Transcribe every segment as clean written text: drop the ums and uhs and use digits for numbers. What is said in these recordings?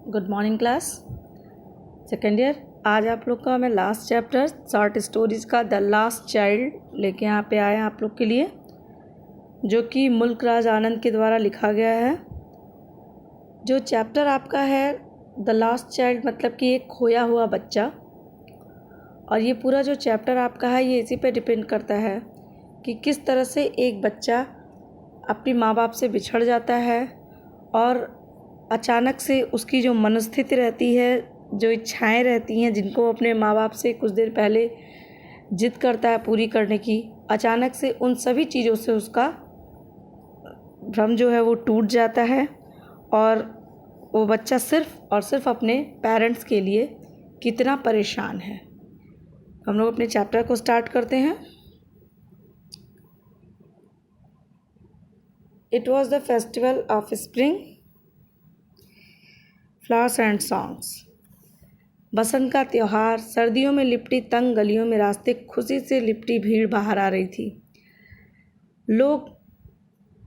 Good morning class second year. आज आप लोग का मैं लास्ट चैप्टर शॉर्ट स्टोरीज़ का द लास्ट चाइल्ड लेके यहाँ पे आया आप लोग के लिए, जो कि मुल्क राज आनंद के द्वारा लिखा गया है। जो चैप्टर आपका है द लास्ट चाइल्ड मतलब कि एक खोया हुआ बच्चा, और ये पूरा जो चैप्टर आपका है ये इसी पे डिपेंड करता है कि किस तरह से एक बच्चा अपनी माँ बाप से बिछड़ जाता है और अचानक से उसकी जो मनोस्थिति रहती है, जो इच्छाएं रहती हैं जिनको अपने माँ बाप से कुछ देर पहले जिद करता है पूरी करने की, अचानक से उन सभी चीज़ों से उसका भ्रम जो है वो टूट जाता है और वो बच्चा सिर्फ़ और सिर्फ अपने पेरेंट्स के लिए कितना परेशान है। हम लोग अपने चैप्टर को स्टार्ट करते हैं। It was the festival of spring, flowers and songs. बसंत का त्यौहार, सर्दियों में लिपटी तंग गलियों में रास्ते खुशी से लिपटी भीड़ बाहर आ रही थी। लोग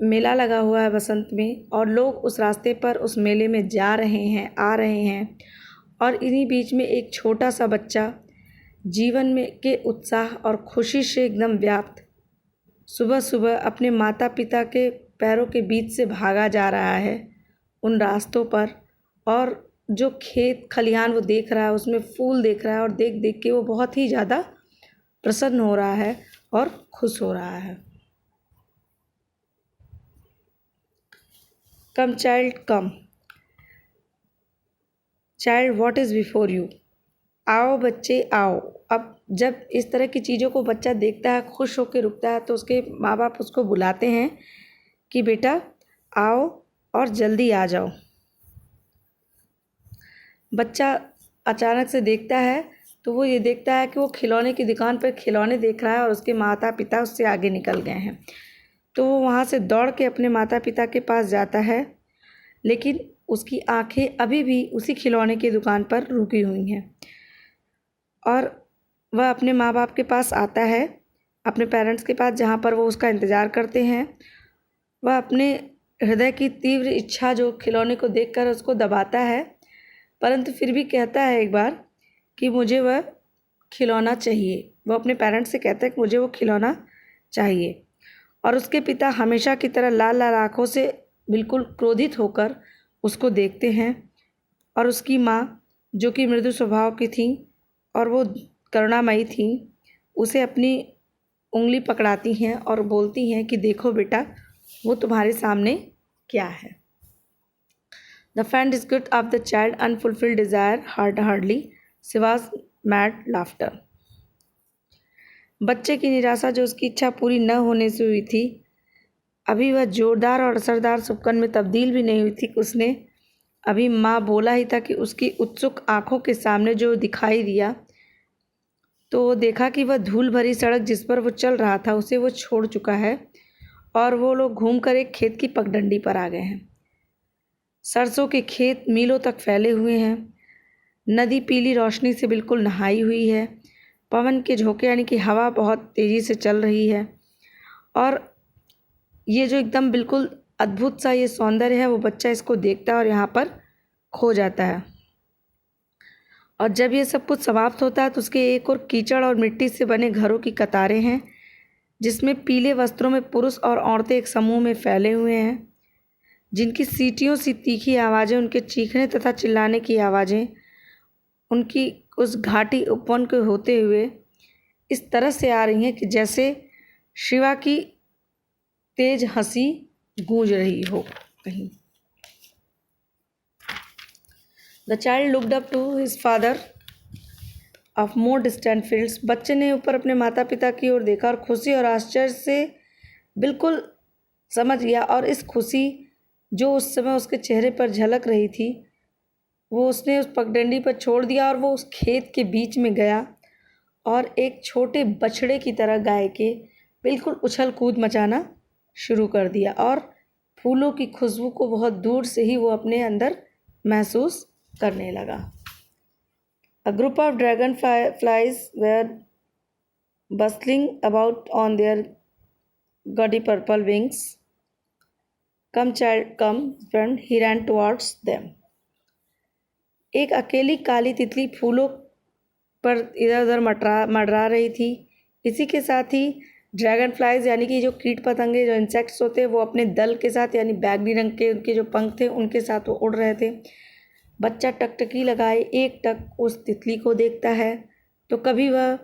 मेला लगा हुआ है बसंत में और लोग उस रास्ते पर उस मेले में जा रहे हैं, आ रहे हैं, और इन्हीं बीच में एक छोटा सा बच्चा जीवन में के उत्साह और खुशी से एकदम व्याप्त सुबह सुबह अपने माता पिता के पैरों के बीच से भागा जा रहा है उन रास्तों पर। और जो खेत खलिहान वो देख रहा है, उसमें फूल देख रहा है और देख देख के वो बहुत ही ज़्यादा प्रसन्न हो रहा है और खुश हो रहा है। Come child come, child what is before you. आओ बच्चे आओ। अब जब इस तरह की चीज़ों को बच्चा देखता है, खुश होकर रुकता है, तो उसके माँ बाप उसको बुलाते हैं कि बेटा आओ और जल्दी आ जाओ। बच्चा अचानक से देखता है तो वो ये देखता है कि वो खिलौने की दुकान पर खिलौने देख रहा है और उसके माता पिता उससे आगे निकल गए हैं। तो वो वहाँ से दौड़ के अपने माता पिता के पास जाता है, लेकिन उसकी आंखें अभी भी उसी खिलौने की दुकान पर रुकी हुई हैं और वह अपने माँ बाप के पास आता है, अपने पेरेंट्स के पास, जहाँ पर वो उसका इंतज़ार करते हैं। वह अपने हृदय की तीव्र इच्छा जो खिलौने को देखकर उसको दबाता है, परंतु फिर भी कहता है एक बार कि मुझे वह खिलौना चाहिए। वो अपने पेरेंट्स से कहता है कि मुझे वो खिलौना चाहिए। और उसके पिता हमेशा की तरह लाल लाल आँखों से बिल्कुल क्रोधित होकर उसको देखते हैं, और उसकी माँ जो कि मृदु स्वभाव की थी और वो करुणामयी थी, उसे अपनी उंगली पकड़ाती हैं और बोलती हैं कि देखो बेटा, वो तुम्हारे सामने क्या है। The faint disgust of the child unfulfilled desire heard hardly Shiva's mad laughter. बच्चे की निराशा जो उसकी इच्छा पूरी न होने से हुई थी, अभी वह जोरदार और असरदार सुक्कन में तब्दील भी नहीं हुई थी। उसने अभी माँ बोला ही था कि उसकी उत्सुक आँखों के सामने जो दिखाई दिया, तो वो देखा कि वह धूल भरी सड़क जिस पर वो चल रहा था उसे वो छोड़ चुका है और वो लोग घूमकर एक खेत की पगडंडी पर आ गए हैं। सरसों के खेत मीलों तक फैले हुए हैं। नदी पीली रोशनी से बिल्कुल नहाई हुई है। पवन के झोंके यानी कि हवा बहुत तेज़ी से चल रही है, और ये जो एकदम बिल्कुल अद्भुत सा ये सौंदर्य है, वो बच्चा इसको देखता है और यहाँ पर खो जाता है। और जब ये सब कुछ समाप्त होता है तो उसके एक और कीचड़ और मिट्टी से बने घरों की कतारें हैं, जिसमें पीले वस्त्रों में पुरुष और औरतें एक समूह में फैले हुए हैं, जिनकी सीटियों सी तीखी आवाज़ें, उनके चीखने तथा चिल्लाने की आवाज़ें उनकी उस घाटी उपवन के होते हुए इस तरह से आ रही हैं कि जैसे शिवा की तेज हंसी गूंज रही हो कहीं। The child looked up to his father of more distant fields. बच्चे ने ऊपर अपने माता पिता की ओर देखा और खुशी और आश्चर्य से बिल्कुल समझ गया, और इस खुशी जो उस समय उसके चेहरे पर झलक रही थी, वो उसने उस पगडंडी पर छोड़ दिया और वो उस खेत के बीच में गया और एक छोटे बछड़े की तरह गाय के बिल्कुल उछल कूद मचाना शुरू कर दिया, और फूलों की खुशबू को बहुत दूर से ही वो अपने अंदर महसूस करने लगा। A group of dragonflies were bustling about on their gaudy purple wings. Come child, come friend, he ran towards them. एक अकेली काली तितली फूलों पर इधर उधर मंडरा रही थी। इसी के साथ ही ड्रैगन फ्लाइज यानी कि जो कीट पतंगे, जो इंसेक्ट्स होते हैं, वो अपने दल के साथ यानी बैगनी रंग के उनके जो पंख थे उनके साथ वो उड़ रहे थे। बच्चा टकटकी लगाए एक टक उस तितली को देखता है तो कभी वह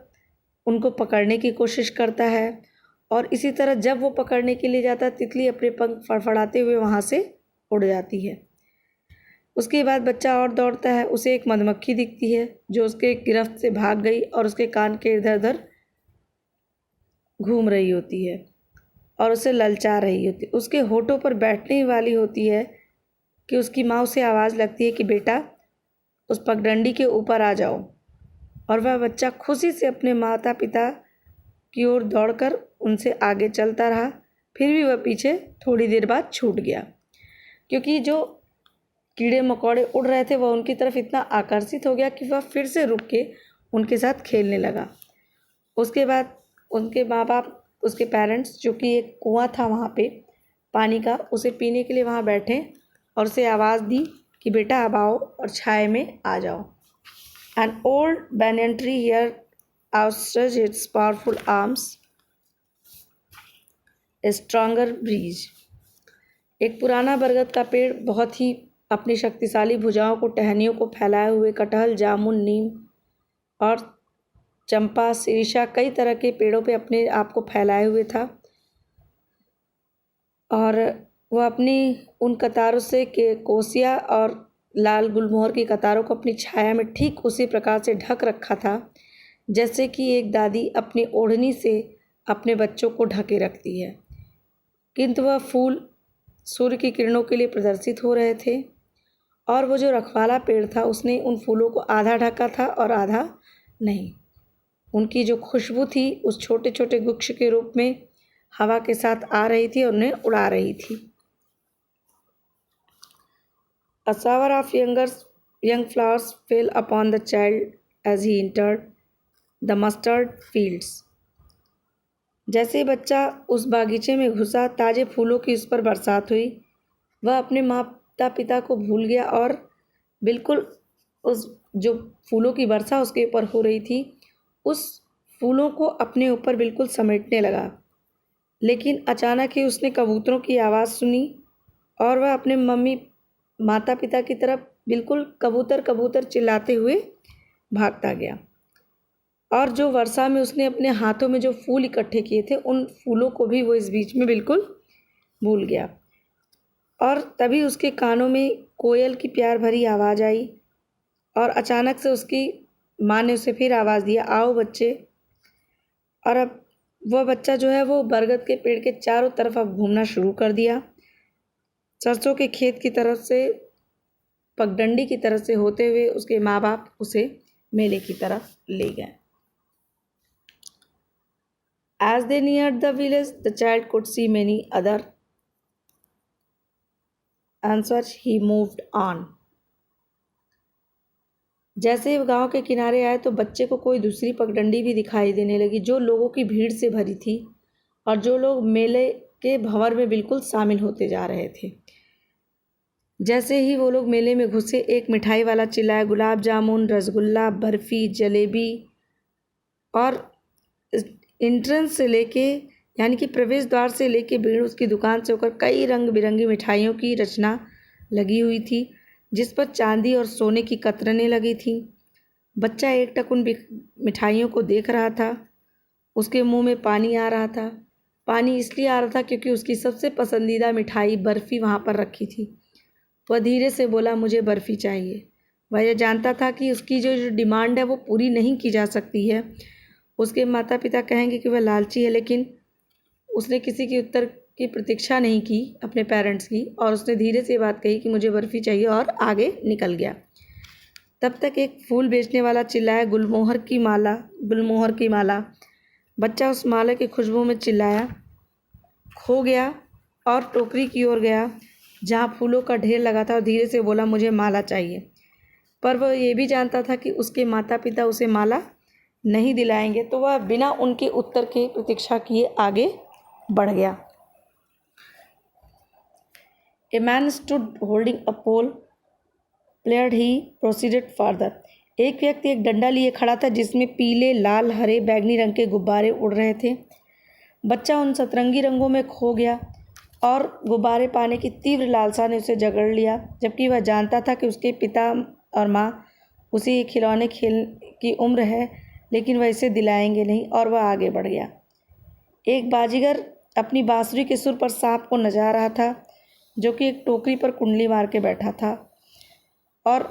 उनको पकड़ने की कोशिश करता है, और इसी तरह जब वो पकड़ने के लिए जाता है तितली अपने पंख फड़फड़ाते हुए वहाँ से उड़ जाती है। उसके बाद बच्चा और दौड़ता है, उसे एक मधुमक्खी दिखती है जो उसके गिरफ्त से भाग गई और उसके कान के इधर उधर घूम रही होती है और उसे ललचा रही होती है। उसके होठों पर बैठने ही वाली होती है कि उसकी माँ उसे आवाज़ लगती है कि बेटा उस पगडंडी के ऊपर आ जाओ, और वह बच्चा खुशी से अपने माता पिता की ओर दौड़कर उनसे आगे चलता रहा। फिर भी वह पीछे थोड़ी देर बाद छूट गया, क्योंकि जो कीड़े मकोड़े उड़ रहे थे वह उनकी तरफ इतना आकर्षित हो गया कि वह फिर से रुक के उनके साथ खेलने लगा। उसके बाद उनके माँ बाप, उसके पेरेंट्स, जो कि एक कुआं था वहाँ पे पानी का, उसे पीने के लिए वहाँ बैठे और उसे आवाज़ दी कि बेटा अब आओ और छाए में आ जाओ। An old banyan tree here outstretched its powerful arms, a stronger breeze. एक पुराना बरगद का पेड़ बहुत ही अपनी शक्तिशाली भुजाओं को, टहनियों को फैलाए हुए कटहल, जामुन, नीम और चंपा, शीशा, कई तरह के पेड़ों पे अपने आप को फैलाए हुए था, और वह अपनी उन कतारों से के कोसिया और लाल गुलमोहर की कतारों को अपनी छाया में ठीक उसी प्रकार से ढक रखा था जैसे कि एक दादी अपनी ओढ़नी से अपने बच्चों को ढके रखती है। किंतु वह फूल सूर्य की किरणों के लिए प्रदर्शित हो रहे थे, और वो जो रखवाला पेड़ था उसने उन फूलों को आधा ढका था और आधा नहीं। उनकी जो खुशबू थी उस छोटे छोटे गुच्छ के रूप में हवा के साथ आ रही थी और उन्हें उड़ा रही थी। A shower of young flowers fell upon the child as he entered the mustard fields. जैसे ही बच्चा उस बागीचे में घुसा, ताजे फूलों की उस पर बरसात हुई। वह अपने माता पिता को भूल गया और बिल्कुल उस जो फूलों की वर्षा उसके ऊपर हो रही थी, उस फूलों को अपने ऊपर बिल्कुल समेटने लगा। लेकिन अचानक ही उसने कबूतरों की आवाज़ सुनी और वह अपने माता पिता की तरफ बिल्कुल कबूतर कबूतर चिल्लाते हुए भागता गया, और जो वर्षा में उसने अपने हाथों में जो फूल इकट्ठे किए थे उन फूलों को भी वो इस बीच में बिल्कुल भूल गया। और तभी उसके कानों में कोयल की प्यार भरी आवाज़ आई, और अचानक से उसकी माँ ने उसे फिर आवाज़ दिया, आओ बच्चे। और अब वह बच्चा जो है वो बरगद के पेड़ के चारों तरफ अब घूमना शुरू कर दिया। सरसों के खेत की तरफ से, पगडंडी की तरफ से होते हुए उसके माँ बाप उसे मेले की तरफ ले गए। As they neared the village, the child could see many other answers. He moved on. जैसे ही गांव के किनारे आए तो बच्चे को कोई दूसरी पगडंडी भी दिखाई देने लगी, जो लोगों की भीड़ से भरी थी और जो लोग मेले के भंवर में बिल्कुल शामिल होते जा रहे थे। जैसे ही वो लोग मेले में घुसे, एक मिठाई वाला चिल्लाया, गुलाब जामुन, रसगुल्ला, बर्फ़ी, जलेबी। और एंट्रेंस से लेके यानी कि प्रवेश द्वार से लेके भीड़ उसकी दुकान से होकर कई रंग बिरंगी मिठाइयों की रचना लगी हुई थी, जिस पर चांदी और सोने की कतरनें लगी थीं। बच्चा एकटक उन मिठाइयों को देख रहा था। उसके मुंह में पानी आ रहा था। पानी इसलिए आ रहा था क्योंकि उसकी सबसे पसंदीदा मिठाई बर्फ़ी वहाँ पर रखी थी। वह धीरे से बोला, मुझे बर्फ़ी चाहिए। वह यह जानता था कि उसकी जो डिमांड है वो पूरी नहीं की जा सकती है। उसके माता पिता कहेंगे कि वह लालची है, लेकिन उसने किसी के उत्तर की प्रतीक्षा नहीं की अपने पेरेंट्स की, और उसने धीरे से बात कही कि मुझे बर्फ़ी चाहिए, और आगे निकल गया। तब तक एक फूल बेचने वाला चिल्लाया, गुलमोहर की माला, गुलमोहर की माला। बच्चा उस माला की खुशबू में चिल्लाया, खो गया और टोकरी की ओर गया जहाँ फूलों का ढेर लगा था, और धीरे से बोला, मुझे माला चाहिए। पर वह ये भी जानता था कि उसके माता पिता उसे माला नहीं दिलाएंगे, तो वह बिना उनके उत्तर की प्रतीक्षा किए आगे बढ़ गया। A man stood holding a pole prayed he proceeded farther. एक व्यक्ति एक डंडा लिए खड़ा था जिसमें पीले, लाल, हरे, बैगनी रंग के गुब्बारे उड़ रहे थे। बच्चा उन सतरंगी रंगों में खो गया और गुब्बारे पाने की तीव्र लालसा ने उसे जकड़ लिया, जबकि वह जानता था कि उसके पिता और माँ उसे ये खिलौने खेल की उम्र है, लेकिन वह इसे दिलाएंगे नहीं, और वह आगे बढ़ गया। एक बाजीगर अपनी बांसुरी के सुर पर सांप को नचा रहा था, जो कि एक टोकरी पर कुंडली मार के बैठा था और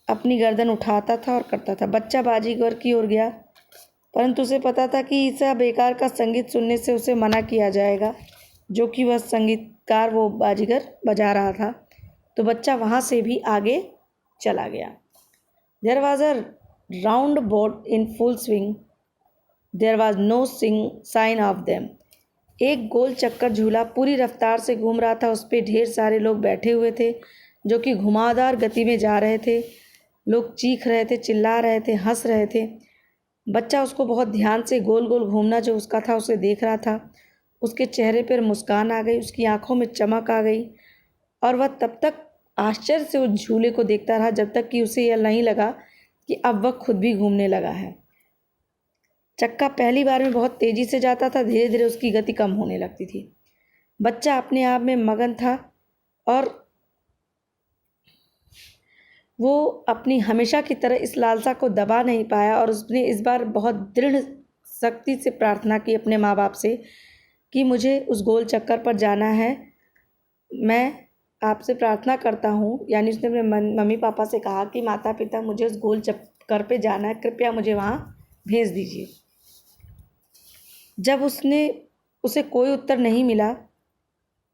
अपनी गर्दन उठाता था और करता था। बच्चा बाजीगर की ओर गया, परंतु उसे पता था कि ऐसा बेकार का संगीत सुनने से उसे मना किया जाएगा, जो कि वह संगीतकार वो बाजीगर बजा रहा था। तो बच्चा वहाँ से भी आगे चला गया। There was a round boat in full swing, there was no sign of them. एक गोल चक्कर झूला पूरी रफ्तार से घूम रहा था। उस पर ढेर सारे लोग बैठे हुए थे, जो कि घुमावदार गति में जा रहे थे। लोग चीख रहे थे, चिल्ला रहे थे, हंस रहे थे। बच्चा उसको बहुत ध्यान से गोल गोल घूमना जो उसका था उसे देख रहा था। उसके चेहरे पर मुस्कान आ गई, उसकी आंखों में चमक आ गई, और वह तब तक आश्चर्य से उस झूले को देखता रहा जब तक कि उसे यह नहीं लगा कि अब वह खुद भी घूमने लगा है। चक्का पहली बार में बहुत तेज़ी से जाता था, धीरे धीरे उसकी गति कम होने लगती थी। बच्चा अपने आप में मगन था और वो अपनी हमेशा की तरह इस लालसा को दबा नहीं पाया, और उसने इस बार बहुत दृढ़ शक्ति से प्रार्थना की अपने माँ बाप से कि मुझे उस गोल चक्कर पर जाना है, मैं आपसे प्रार्थना करता हूँ। यानी उसने अपने मम्मी पापा से कहा कि माता पिता मुझे उस गोल चक्कर पे जाना है, कृपया मुझे वहाँ भेज दीजिए। जब उसे कोई उत्तर नहीं मिला,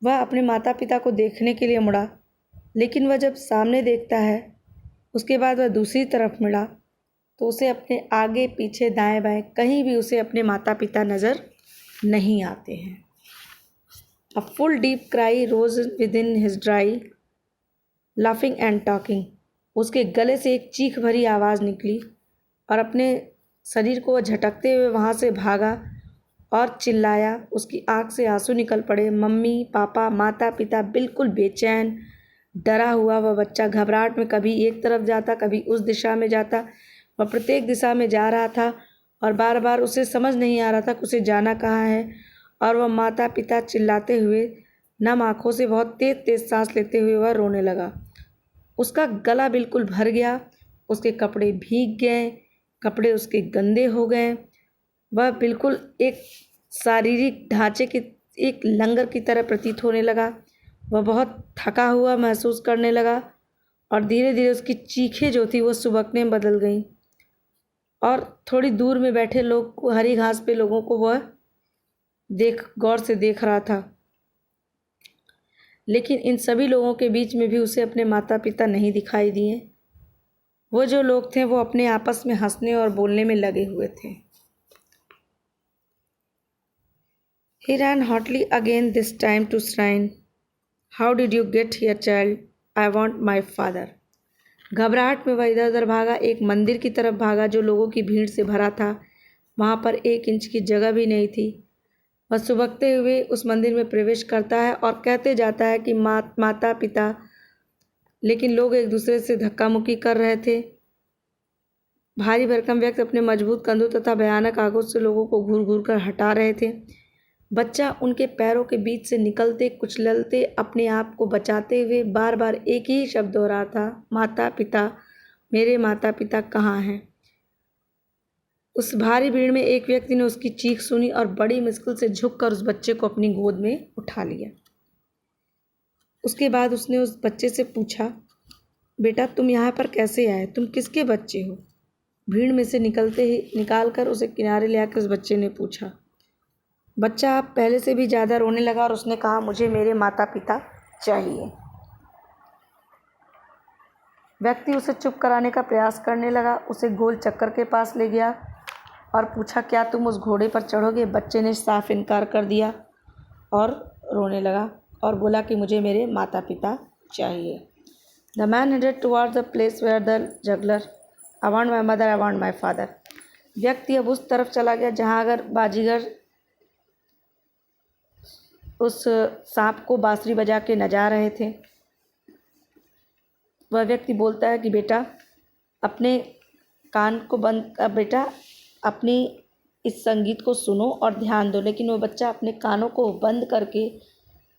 वह अपने माता पिता को देखने के लिए मुड़ा, लेकिन वह जब सामने देखता है उसके बाद वह दूसरी तरफ मुड़ा तो उसे अपने आगे पीछे दाएं बाएं कहीं भी उसे अपने माता पिता नज़र नहीं आते हैं। A full deep cry rose within his dry, laughing and talking. उसके गले से एक चीख भरी आवाज़ निकली और अपने शरीर को वह झटकते हुए वहाँ से भागा और चिल्लाया। उसकी आँख से आंसू निकल पड़े। मम्मी पापा माता पिता बिल्कुल बेचैन, डरा हुआ वह बच्चा घबराहट में कभी एक तरफ जाता, कभी उस दिशा में जाता। वह प्रत्येक दिशा में जा रहा था और बार बार उसे समझ नहीं आ रहा था कि उसे जाना कहाँ है। और वह माता पिता चिल्लाते हुए नम आँखों से बहुत तेज़ तेज़ सांस लेते हुए वह रोने लगा। उसका गला बिल्कुल भर गया, उसके कपड़े भीग गए, कपड़े उसके गंदे हो गए। वह बिल्कुल एक शारीरिक ढांचे के एक लंगर की तरह प्रतीत होने लगा। वह बहुत थका हुआ महसूस करने लगा और धीरे धीरे उसकी चीखें जो थी वो सुबकने में बदल गईं। और थोड़ी दूर में बैठे लोग हरी घास पे लोगों को वह गौर से देख रहा था, लेकिन इन सभी लोगों के बीच में भी उसे अपने माता पिता नहीं दिखाई दिए। वो जो लोग थे वो अपने आपस में हंसने और बोलने में लगे हुए थे। He ran hotly again, this time to shrine. How did you get here, child? I want my father. घबराहट में वह इधर उधर भागा, एक मंदिर की तरफ भागा जो लोगों की भीड़ से भरा था। वहाँ पर 1 इंच की जगह भी नहीं थी। वह सुबकते हुए उस मंदिर में प्रवेश करता है और कहते जाता है कि माता पिता, लेकिन लोग एक दूसरे से धक्का मुक्की कर रहे थे। भारी भरकम व्यक्ति अपने मजबूत कंधों तथा भयानक आंखों से लोगों को घूर घूर कर हटा रहे थे। बच्चा उनके पैरों के बीच से निकलते कुचलते अपने आप को बचाते हुए बार बार एक ही शब्द दोहरा था, माता पिता, मेरे माता पिता कहाँ हैं। उस भारी भीड़ में एक व्यक्ति ने उसकी चीख सुनी और बड़ी मुश्किल से झुककर उस बच्चे को अपनी गोद में उठा लिया। उसके बाद उसने उस बच्चे से पूछा, बेटा तुम यहाँ पर कैसे आए, तुम किसके बच्चे हो? भीड़ में से निकाल कर उसे किनारे ले आकर उस बच्चे ने पूछा। बच्चा अब पहले से भी ज़्यादा रोने लगा और उसने कहा, मुझे मेरे माता पिता चाहिए। व्यक्ति उसे चुप कराने का प्रयास करने लगा, उसे गोल चक्कर के पास ले गया और पूछा, क्या तुम उस घोड़े पर चढ़ोगे? बच्चे ने साफ इनकार कर दिया और रोने लगा और बोला कि मुझे मेरे माता पिता चाहिए। The man headed towards the place where the juggler, I want my mother, I want my father. व्यक्ति अब उस तरफ चला गया जहाँ अगर बाजीगर उस सांप को बांसुरी बजा के नचा रहे थे। वह व्यक्ति बोलता है कि बेटा अपने कान को बंद बेटा अपनी इस संगीत को सुनो और ध्यान दो, लेकिन वो बच्चा अपने कानों को बंद करके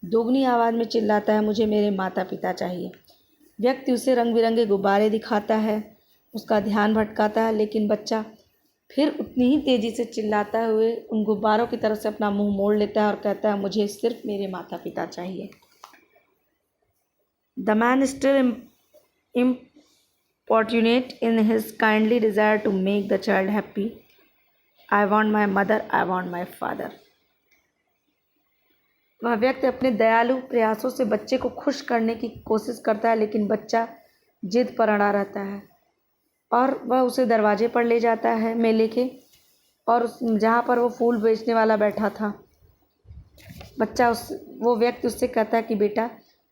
दोगुनी आवाज़ में चिल्लाता है, मुझे मेरे माता पिता चाहिए। व्यक्ति उसे रंग बिरंगे गुब्बारे दिखाता है, उसका ध्यान भटकाता है, लेकिन बच्चा फिर उतनी ही तेज़ी से चिल्लाता हुए उन गुब्बारों की तरफ से अपना मुंह मोड़ लेता है और कहता है, मुझे सिर्फ मेरे माता पिता चाहिए। The man still importunate in his kindly desire to make the child happy. I want my mother, I want my father. वह व्यक्ति अपने दयालु प्रयासों से बच्चे को खुश करने की कोशिश करता है, लेकिन बच्चा जिद पर अड़ा रहता है और वह उसे दरवाजे पर ले जाता है मेले के, और जहाँ पर वो फूल बेचने वाला बैठा था। वो व्यक्ति उससे कहता है कि बेटा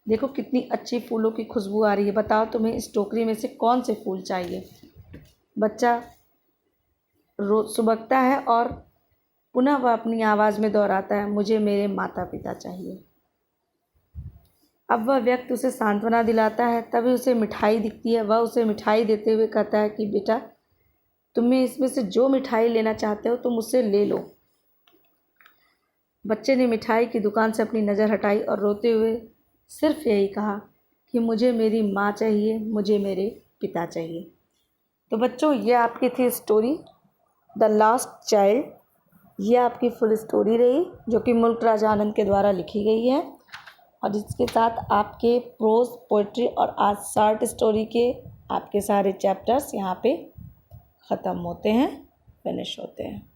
देखो कितनी अच्छी फूलों की खुशबू आ रही है, बताओ तुम्हें इस टोकरी में से कौन से फूल चाहिए। बच्चा सुबकता है और पुनः वह अपनी आवाज़ में दोहराता है, मुझे मेरे माता पिता चाहिए। अब वह व्यक्ति उसे सांत्वना दिलाता है, तभी उसे मिठाई दिखती है। वह उसे मिठाई देते हुए कहता है कि बेटा तुम्हें इसमें से जो मिठाई लेना चाहते हो तुम उससे ले लो। बच्चे ने मिठाई की दुकान से अपनी नज़र हटाई और रोते हुए सिर्फ यही कहा कि मुझे मेरी माँ चाहिए, मुझे मेरे पिता चाहिए। तो बच्चों ये आपकी थी स्टोरी द लास्ट चाइल्ड। ये आपकी फुल स्टोरी रही जो कि मुल्क राज आनंद के द्वारा लिखी गई है, और जिसके साथ आपके प्रोज, पोइट्री और आज शॉर्ट स्टोरी के आपके सारे चैप्टर्स यहाँ पे ख़त्म होते हैं, फिनिश होते हैं।